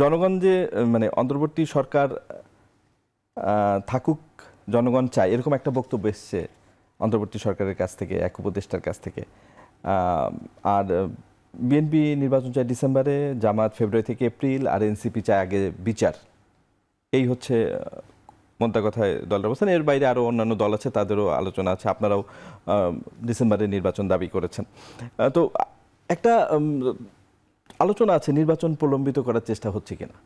জনগণ যে মানে অন্তর্বর্তী সরকার থাকুক, জনগণ চায়, এরকম একটা বক্তব্য এসছে অন্তর্বর্তী সরকারের কাছ থেকে, এক উপদেষ্টার কাছ থেকে। আর বিএনপি নির্বাচন চায় ডিসেম্বরে, জামাত ফেব্রুয়ারি থেকে এপ্রিল, আর এনসিপি চায় আগে বিচার। এই হচ্ছে মন্তা কথায় দলের অবস্থান। এর বাইরে আরও অন্যান্য দল আছে, তাদেরও আলোচনা আছে। আপনারাও ডিসেম্বরে নির্বাচন দাবি করেছেন। তো একটা আলোচনা আছে নির্বাচন প্রলম্বিত করার চেষ্টা হচ্ছে কিনা।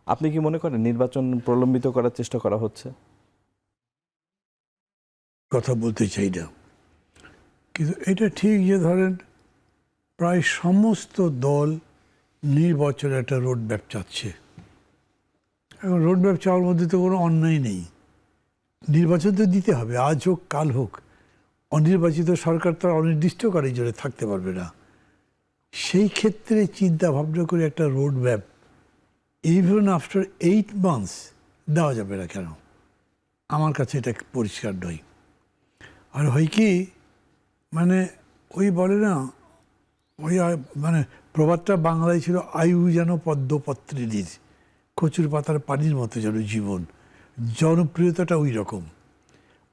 আপনি কি মনে করেন নির্বাচন প্রলম্বিত করার চেষ্টা করা হচ্ছে? কথা বলতে চাই না, কিন্তু এটা ঠিক যে ধরেন প্রায় সমস্ত দল নির্বাচনে একটা রোড ম্যাপ চাচ্ছে। এখন রোড ম্যাপ চাওয়ার মধ্যে তো কোনো অন্যায় নেই। নির্বাচন তো দিতে হবে, আজ হোক কাল হোক। অনির্বাচিত সরকার তো অনির্দিষ্টকালের জন্য থাকতে পারবে না। সেই ক্ষেত্রে চিন্তা ভাবনা করে একটা road map even after 8 months দেওয়া যাবে না কেন? আমার কাছে এটা পরিষ্কার নয়। আর হয় কি, মানে ওই বলে না, ওই মানে প্রবাদটা বাংলায় ছিল, আয়ু যেন পদ্মপত্রিনীর, কচুর পাতার পানির মতো যেন জীবন। জনপ্রিয়তাটা ওই রকম।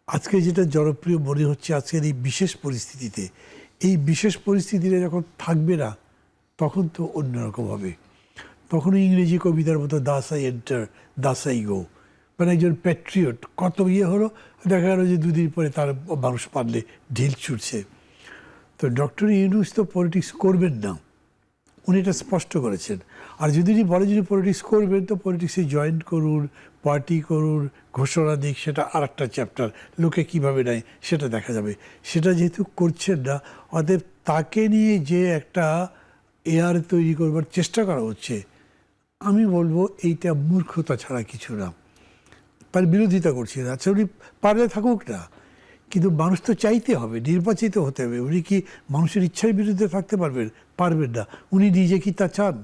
আজকে যেটা জনপ্রিয় মনে হচ্ছে আজকের এই বিশেষ পরিস্থিতিতে, এই বিশেষ পরিস্থিতিতে যখন থাকবে না, তখন তো অন্যরকম হবে। তখন ইংরেজি কবিতার মতো Das I enter, Das I go. মানে একজন প্যাট্রিয়ট কত হলো, দেখা গেল যে দুদিন পরে তার মানুষ পারলে ঢিল ছুটছে। তো ডক্টর ইউনূস তো পলিটিক্স করবেন না, উনি এটা স্পষ্ট করেছেন। আর যদি উনি বলে যদি পলিটিক্স করবেন, তো পলিটিক্সে জয়েন করুন, পার্টি করুন, ঘোষণা দিক, সেটা আর একটা চ্যাপ্টার। লোকে কীভাবে নেয় সেটা দেখা যাবে। সেটা যেহেতু করছেন না, অতএব তাকে নিয়ে যে একটা এয়ার তৈরি করবার চেষ্টা করা হচ্ছে, আমি বলবো এইটা মূর্খতা ছাড়া কিছু না। তার বিরোধিতা করছি না, আচ্ছা উনি পারলে থাকুক না, কিন্তু মানুষ তো চাইতে হবে, নির্বাচিত হতে হবে। উনি কি মানুষের ইচ্ছার বিরুদ্ধে থাকতে পারবেন না? উনি নিজে কি তা চান?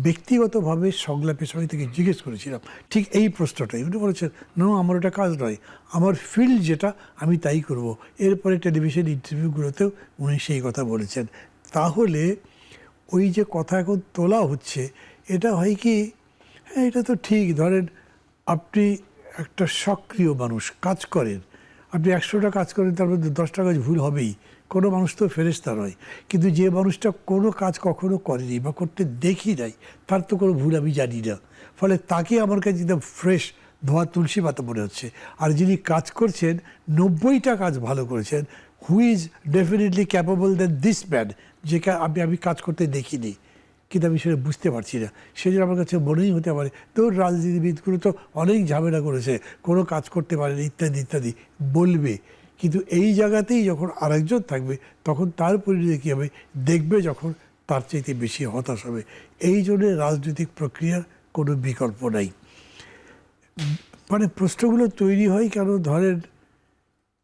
ব্যক্তিগতভাবে সংলাপের সময় থেকে জিজ্ঞেস করেছিলাম ঠিক এই প্রশ্নটাই। উনি বলেছেন, না আমার ওটা কাজ নয়, আমার ফিল্ড যেটা আমি তাই করব। এরপরে টেলিভিশন ইন্টারভিউগুলোতেও উনি সেই কথা বলেছেন। তাহলে ওই যে কথা এখন তোলা হচ্ছে, এটা হয় কি, হ্যাঁ এটা তো ঠিক। ধরেন আপনি একটা সক্রিয় মানুষ, কাজ করেন, আপনি 100টা কাজ করেন, তার মধ্যে 10টা কাজ ভুল হবেই। কোনো মানুষ তো ফেরেশতা নয়। কিন্তু যে মানুষটা কোনো কাজ কখনো করেনি বা করতে দেখি নাই, তার তো কোনো ভুল আমি জানি না। ফলে তাকে আমার কাছে একদম ফ্রেশ, ধোয়া তুলসী পাতা মনে হচ্ছে। আর যিনি কাজ করছেন, 90টা কাজ ভালো করেছেন, who is definitely capable than this man, যে আমি কাজ করতে দেখিনি, কিন্তু আমি সেটা বুঝতে পারছি না। সেই জন্য আমার কাছে মনেই হতে পারে তো রাজনীতিবিদগুলো তো অনেক ঝামেলা করেছে, কোনো কাজ করতে পারেনি, ইত্যাদি ইত্যাদি বলবে। কিন্তু এই জায়গাতেই যখন আরেকজন থাকবে, তখন তার পরিণতি কী হবে দেখবে, যখন তার চাইতে বেশি হতাশ হবে। এই জন্যে রাজনৈতিক প্রক্রিয়ার কোনো বিকল্প নাই। মানে প্রশ্নগুলো তৈরি হয় কেন, ধরেন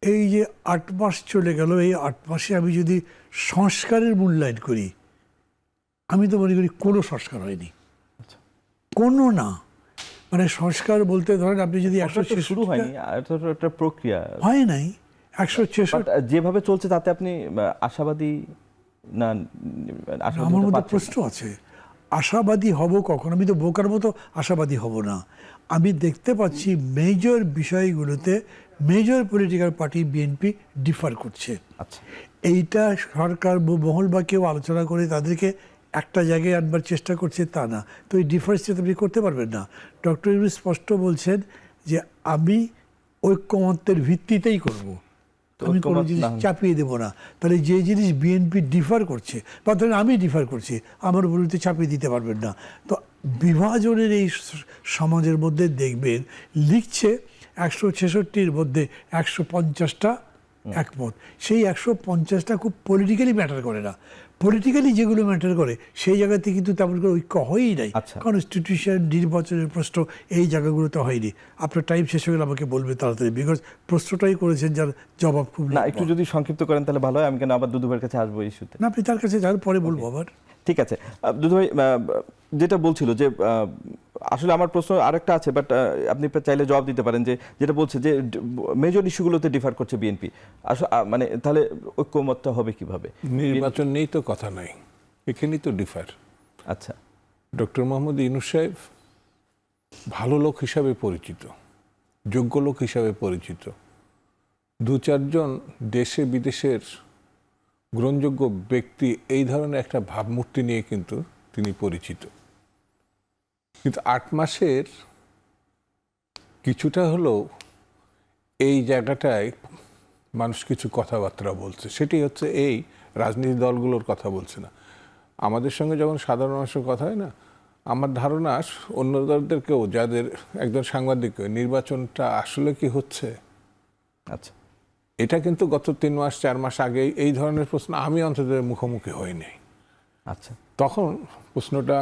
এই যে 8 মাস চলে গেল, এই 8 মাসে আমি যদি সংস্কারের মূল্যায়ন করি, আমি তো মনে করি কোনো সংস্কার হয়নি, কোনো না। মানে সংস্কার বলতে ধরেন আপনি যদি 166 শুরু হয়নি, একটা প্রক্রিয়া হয় নাই, 166 যেভাবে চলছে তাতে আপনি আশাবাদী না? আমার মধ্যে প্রশ্ন আছে, আশাবাদী হব কখন? আমি তো বোকার মতো আশাবাদী হব না। আমি দেখতে পাচ্ছি মেজর বিষয়গুলোতে major political party BNP differ করছে। আচ্ছা, এইটা সরকার মহল বা কেউ আলোচনা করে তাদেরকে একটা জায়গায় আনবার চেষ্টা করছে, তা না। তো এই ডিফারেন্সটা আপনি করতে পারবেন না। ডক্টর ইউনূস স্পষ্ট বলছেন যে আমি ঐক্যমত্যের ভিত্তিতেই করব, আমি কোনো জিনিস চাপিয়ে দেবো না। তাহলে যে জিনিস বিএনপি ডিফার করছে, বা ধরেন আমি ডিফার করছি, আমার বিরুদ্ধে চাপিয়ে দিতে পারবেন না। তো বিভাজনের এই সমাজের মধ্যে দেখবেন লিখছে 166-র মধ্যে 150টা একমত। সেই 150টা খুব পলিটিক্যালি ম্যাটার করে না। পলিটিক্যালি যেগুলো ম্যাটার করে সেই জায়গাতে কিন্তু তেমন করে ঐক্য হয়ই নাই। কনস্টিটিউশন, নির্বাচনের প্রশ্ন, এই জায়গাগুলোতে হয়নি। আপনার টাইম শেষ হয়ে গেলে আমাকে বলবে তাড়াতাড়ি, বিকজ প্রশ্নটাই করেছেন যার জবাব খুব না। একটু যদি সংক্ষিপ্ত করেন তাহলে ভালো হয়। আমি কেন আবার দুদুভাইয়ের কাছে আসবো ইস্যুতে? না, আপনি তার কাছে যান, পরে বলবো আবার। ঠিক আছে। দুদুভাই যেটা বলছিল যে আসলে আমার প্রশ্ন আরেকটা আছে, বাট আপনি চাইলে জবাব দিতে পারেন। যে যেটা বলছে যে মেজর ইস্যুগুলোতে ডিফার করছে বিএনপি, আসলে মানে তাহলে ঐক্যমত্যটা হবে কিভাবে? নির্বাচন নেই তো কথা নাই, এখানেই তো ডিফার। আচ্ছা, ডক্টর মোহাম্মদ ইউনূস সাহেব ভালো লোক হিসাবে পরিচিত, যোগ্য লোক হিসাবে পরিচিত। 2-4 জন দেশে বিদেশের গ্রহণযোগ্য ব্যক্তি এই ধরনের একটা ভাবমূর্তি নিয়ে কিন্তু তিনি পরিচিত। কিন্তু 8 মাসের কিছুটা হলেও এই জায়গাটায় মানুষ কিছু কথাবার্তা বলছে, সেটি হচ্ছে এই রাজনীতি দলগুলোর কথা বলছে না। আমাদের সঙ্গে যখন সাধারণ মানুষের কথা হয় না, আমার ধারণা অন্য দলদেরকেও, যাদের একজন সাংবাদিক, নির্বাচনটা আসলে কি হচ্ছে, আচ্ছা, এটা কিন্তু গত 3 মাস 4 মাস আগে এই ধরনের প্রশ্ন আমি অন্তত মুখোমুখি হইনি। আচ্ছা, তখন প্রশ্নটা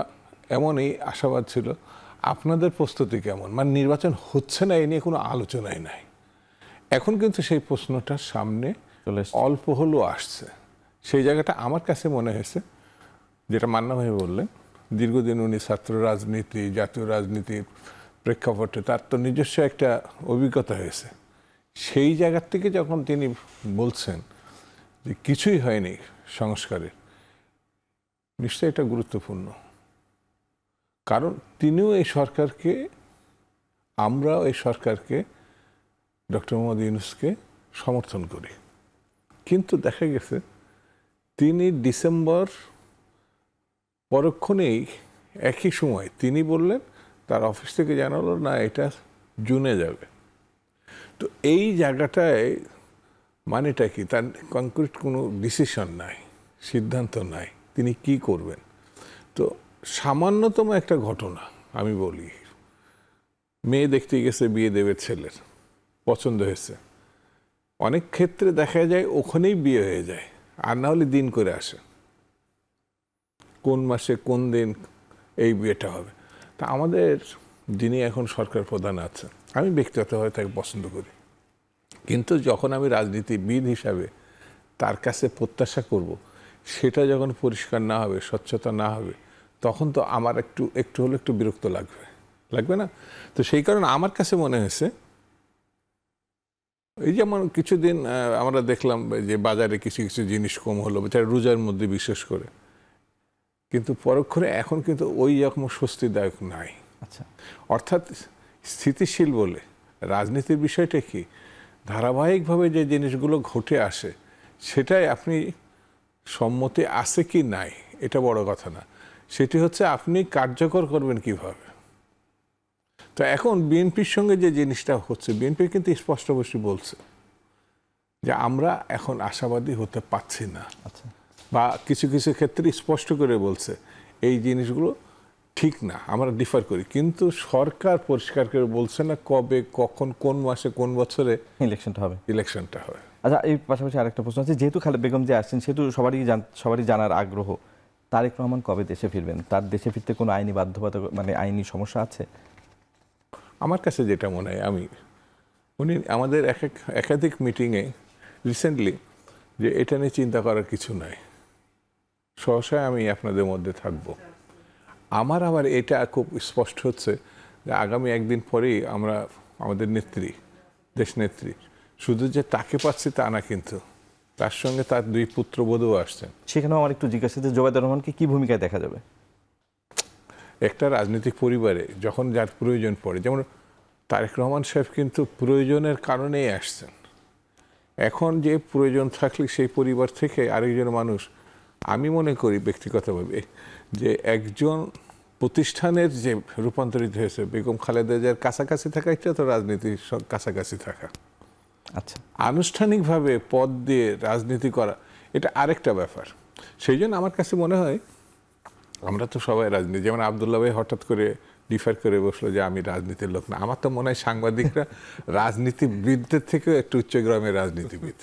এমনই আশাবাদ ছিল, আপনাদের প্রস্তুতি কেমন, মানে নির্বাচন হচ্ছে না, এ নিয়ে কোনো আলোচনাই নাই। এখন কিন্তু সেই প্রশ্নটা সামনে চলে এসছে। অল্প হলেও আসছে। সেই জায়গাটা আমার কাছে মনে হয়েছে, যেটা মান্না ভাই বললেন, দীর্ঘদিন উনি ছাত্র রাজনীতি, জাতীয় রাজনীতির প্রেক্ষাপটে তার তো নিজস্ব একটা অভিজ্ঞতা হয়েছে। সেই জায়গার থেকে যখন তিনি বলছেন যে কিছুই হয়নি সংস্কারের, নিশ্চয়ই এটা গুরুত্বপূর্ণ। কারণ তিনিও এই সরকারকে, আমরাও এই সরকারকে, ডক্টর মোহাম্মদ ইউনূসকে সমর্থন করি। কিন্তু দেখা গেছে তিনি ডিসেম্বর পরক্ষণেই একই সময় তিনি বললেন, তার অফিস থেকে জানালো না এটা জুনে যাবে। তো এই জায়গাটায় মানেটা কি, তার কনক্রিট কোনো ডিসিশন নাই, সিদ্ধান্ত নাই, তিনি কি করবেন। তো সামান্যতম একটা ঘটনা আমি বলি, মেয়ে দেখতে গেছে, বিয়ে দেবে ছেলের, পছন্দ হয়েছে, অনেক ক্ষেত্রে দেখা যায় ওখানেই বিয়ে হয়ে যায়, আর না হলে দিন করে আসে, কোন মাসে কোন দিন এই বিয়েটা হবে। তা আমাদের যিনি এখন সরকার প্রধান আছেন, আমি ব্যক্তিগতভাবে তাকে পছন্দ করি, কিন্তু যখন আমি রাজনীতিবিদ হিসাবে তার কাছে প্রত্যাশা করব, সেটা যখন পরিষ্কার না হবে, স্বচ্ছতা না হবে, তখন তো আমার একটু হলে একটু বিরক্ত লাগবে না? তো সেই কারণে আমার কাছে মনে হয়েছে, এই যেমন কিছুদিন আমরা দেখলাম যে বাজারে কিছু কিছু জিনিস কম হলো, রোজার মধ্যে বিশেষ করে, কিন্তু পরক্ষণে এখন কিন্তু ওই রকম স্বস্তিদায়ক নাই। আচ্ছা, অর্থাৎ স্থিতিশীল বলে রাজনীতির বিষয়টা কি, ধারাবাহিকভাবে যে জিনিসগুলো ঘটে আসে, সেটাই আপনি সম্মতি আছে কি নাই এটা বড় কথা না, সেটি হচ্ছে আপনি কার্যকর করবেন কিভাবে। তো এখন বিএনপির সঙ্গে যে জিনিসটা হচ্ছে, বিএনপি কিন্তু স্পষ্টভাবে বলছে যে আমরা এখন আশাবাদী হতে পারছি না, আচ্ছা, বা কিছু কিছু ক্ষেত্রে স্পষ্ট করে বলছে এই জিনিসগুলো ঠিক না, আমরা ডিফার করি। কিন্তু সরকার পরিষ্কার করে বলছে না কবে, কখন, কোন মাসে, কোন বছরে ইলেকশনটা হবে। ইলেকশনটা হবে। আচ্ছা, এই পাশাপাশি আরেকটা প্রশ্ন আছে, যেহেতু খালেদ বেগম যে আসছেন, সেহেতু সবারই জানার আগ্রহ, তারেক রহমান কবে দেশে ফিরবেন? তার দেশে ফিরতে কোনো আইনি বাধ্যবাধক, মানে আইনি সমস্যা আছে? আমার কাছে যেটা মনে হয়, উনি আমাদের একাধিক মিটিংয়ে রিসেন্টলি যে এটা নিয়ে চিন্তা করার কিছু নাই, সহসায় আমি আপনাদের মধ্যে থাকব। আমার আবার এটা খুব স্পষ্ট হচ্ছে যে আগামী একদিন পরেই আমরা আমাদের নেত্রী, দেশনেত্রী, শুধু যে তাকে পাচ্ছি তা না, কিন্তু তার সঙ্গে তার 2 পুত্রবধূও আসছেন। সেখানেও আমার একটু জিজ্ঞাসা, যে জোবায়দুর রহমানকে কি ভূমিকায় দেখা যাবে? একটা রাজনৈতিক পরিবারে যখন যার প্রয়োজন পড়ে, যেমন তারেক রহমান সাহেব কিন্তু প্রয়োজনের কারণেই আসছেন। এখন যে প্রয়োজন থাকলে সেই পরিবার থেকে আরেকজন মানুষ, আমি মনে করি ব্যক্তিগতভাবে যে একজন প্রতিষ্ঠানের যে রূপান্তরিত হয়েছে, বেগম খালেদা জিয়ার কাছাকাছি থাকা, এটা তো রাজনীতির কাছাকাছি থাকা। আচ্ছা, আনুষ্ঠানিকভাবে পদ দিয়ে রাজনীতি করা, এটা আরেকটা ব্যাপার। সেই জন্য আমার কাছে মনে হয়, আমরা তো সবাই রাজনীতি, যেমন আবদুল্লাহ ভাই হঠাৎ করে ডিফার করে বসলো যে আমি রাজনীতির লোক না, আমার তো মনে হয় সাংবাদিকরা রাজনীতিবিদদের থেকেও একটু উচ্চগ্রামের রাজনীতিবিদ।